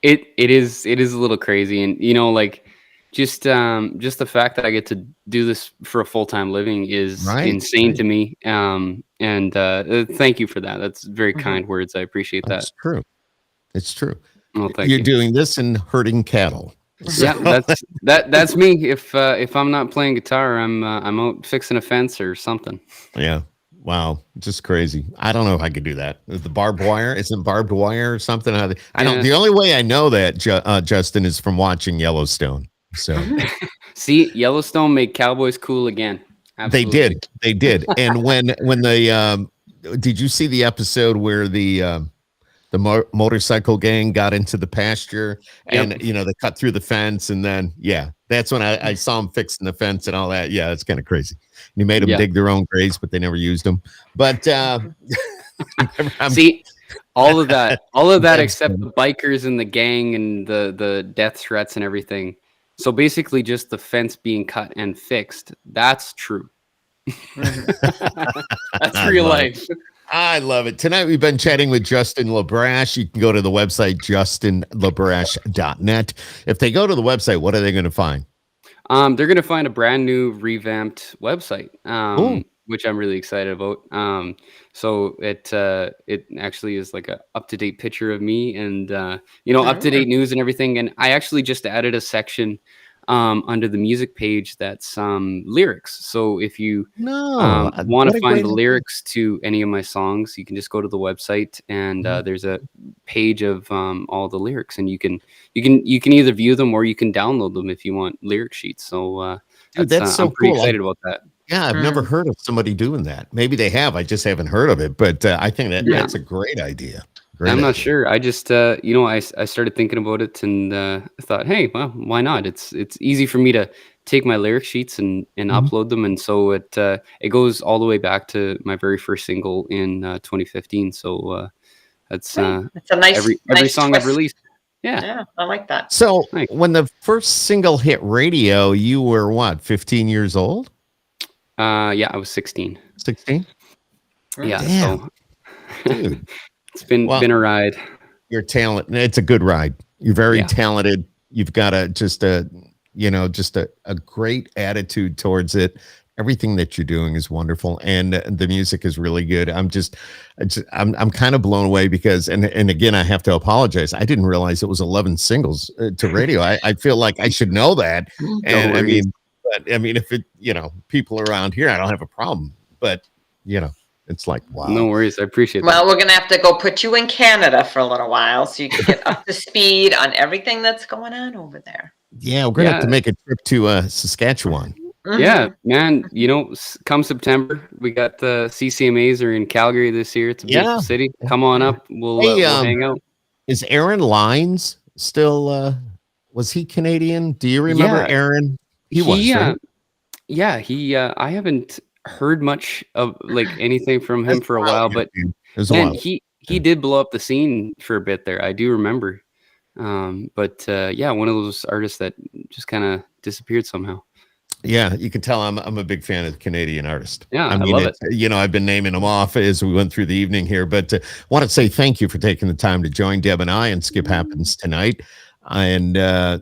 D: It is a little crazy, and like just the fact that I get to do this for a full-time living is insane to me. And thank you for that. That's very kind words. I appreciate that.
B: It's true. It's true.
D: Well, thank
B: You're
D: you.
B: doing this and herding cattle.
D: Yeah, that's me. If I'm not playing guitar, I'm out fixing a fence or something.
B: Yeah. Wow. Just crazy. I don't know if I could do that. The barbed wire isn't barbed wire or something. I don't. The only way I know that, Justin, is from watching Yellowstone. So
D: see, Yellowstone made cowboys cool again. Absolutely.
B: They did. And when the did you see the episode where the motorcycle gang got into the pasture and they cut through the fence, and then that's when I saw them fixing the fence and all that. Yeah, it's kind of crazy. And he made them dig their own graves, but they never used them. But
D: see, all of that except the bikers and the gang and the death threats and everything. So basically just the fence being cut and fixed. That's true. That's real life.
B: I love it. Tonight we've been chatting with Justin LaBrash. You can go to the website, justinlabrash.net. If they go to the website, what are they going to find?
D: They're going to find a brand new revamped website, which I'm really excited about. So it actually is like a up-to-date picture of me and, up-to-date news and everything. And I actually just added a section under the music page that's lyrics. So if you want to find the lyrics to any of my songs, you can just go to the website and there's a page of all the lyrics, and you can either view them or you can download them if you want lyric sheets. So
B: that's so
D: I'm pretty
B: cool.
D: excited about that.
B: Yeah, I've never heard of somebody doing that. Maybe they have. I just haven't heard of it. But I think that's a great idea.
D: I'm not sure. I just, I started thinking about it and I thought, hey, well, why not? It's easy for me to take my lyric sheets and upload them. And so it goes all the way back to my very first single in 2015. So it's a nice every song
C: twist.
D: I've released.
C: Yeah, I like that.
B: So when the first single hit radio, you were what, 15 years old?
D: Yeah, I was 16.
B: 16?
D: Yeah.
B: Damn.
D: So
B: Dude.
D: It's been a ride.
B: You're talented. It's a good ride. You're very talented. You've got a great attitude towards it. Everything that you're doing is wonderful, and the music is really good. I'm kind of blown away because, and again, I have to apologize. I didn't realize it was 11 singles to radio. I feel like I should know that. And I mean, if it, people around here, I don't have a problem, but it's like, wow.
D: No worries. I appreciate that.
C: Well, we're going to have to go put you in Canada for a little while so you can get up to speed on everything that's going on over there.
B: Yeah, we're going to have to make a trip to Saskatchewan.
C: Mm-hmm.
D: Yeah, man. Come September, we got the CCMAs are in Calgary this year. It's a beautiful city. Come on up. We'll hang out.
B: Is Aaron Lines still, was he Canadian? Do you remember Aaron? He was, right?
D: Yeah, I haven't heard much of anything from him for a while, but man, he did blow up the scene for a bit there. I do remember. But one of those artists that just kind of disappeared somehow.
B: Yeah, you can tell I'm a big fan of the Canadian artist.
D: Yeah, I love it.
B: I've been naming them off as we went through the evening here, but want to say thank you for taking the time to join Deb and I and Skip Happens tonight. And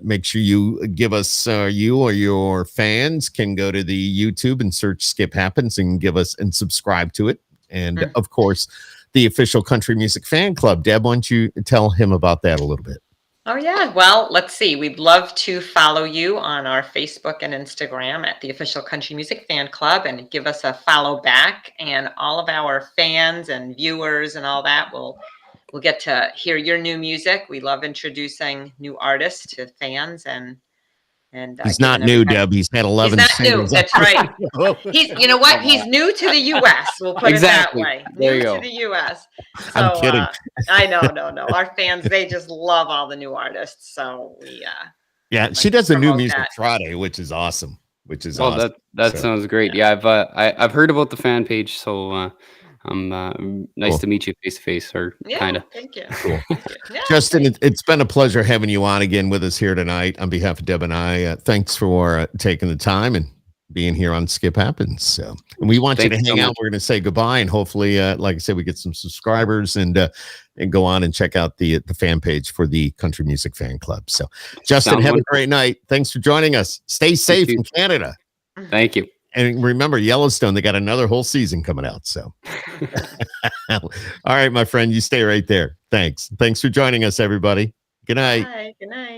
B: make sure you give us, you or your fans can go to the YouTube and search Skip Happens and give us and subscribe to it. And of course, the official country music fan club. Deb, why don't you tell him about that a little bit?
C: Oh, yeah. Well, let's see. We'd love to follow you on our Facebook and Instagram at the official country music fan club and give us a follow back. And all of our fans and viewers and all that will get to hear your new music. We love introducing new artists to fans and
B: he's not new, Deb. He's had 11
C: He's not new. That's right. He's He's new to the U.S. We'll put it that way.
D: There
C: new
D: you go.
C: to the U.S. So,
B: I'm kidding.
C: I know. No. Our fans, they just love all the new artists. So we
B: she does a new music Friday, which is awesome. Awesome.
D: That sounds great. Yeah, I've heard about the fan page, so Nice
B: Cool.
D: to meet you face to face, or
C: Yeah,
D: kind of.
C: thank you.
B: Cool.
C: Thank you. Yeah,
B: Justin, it's been a pleasure having you on again with us here tonight. On behalf of Deb and I, thanks for taking the time and being here on Skip Happens. So, and we want you to hang out. We're going to say goodbye, and hopefully, like I said, we get some subscribers and go on and check out the fan page for the Country Music Fan Club. So, Justin, have a great night. Thanks for joining us. Stay safe in Canada.
D: Thank you.
B: And remember, Yellowstone, they got another whole season coming out. So, all right, my friend, you stay right there. Thanks for joining us, everybody. Good night.
C: Bye. Good night.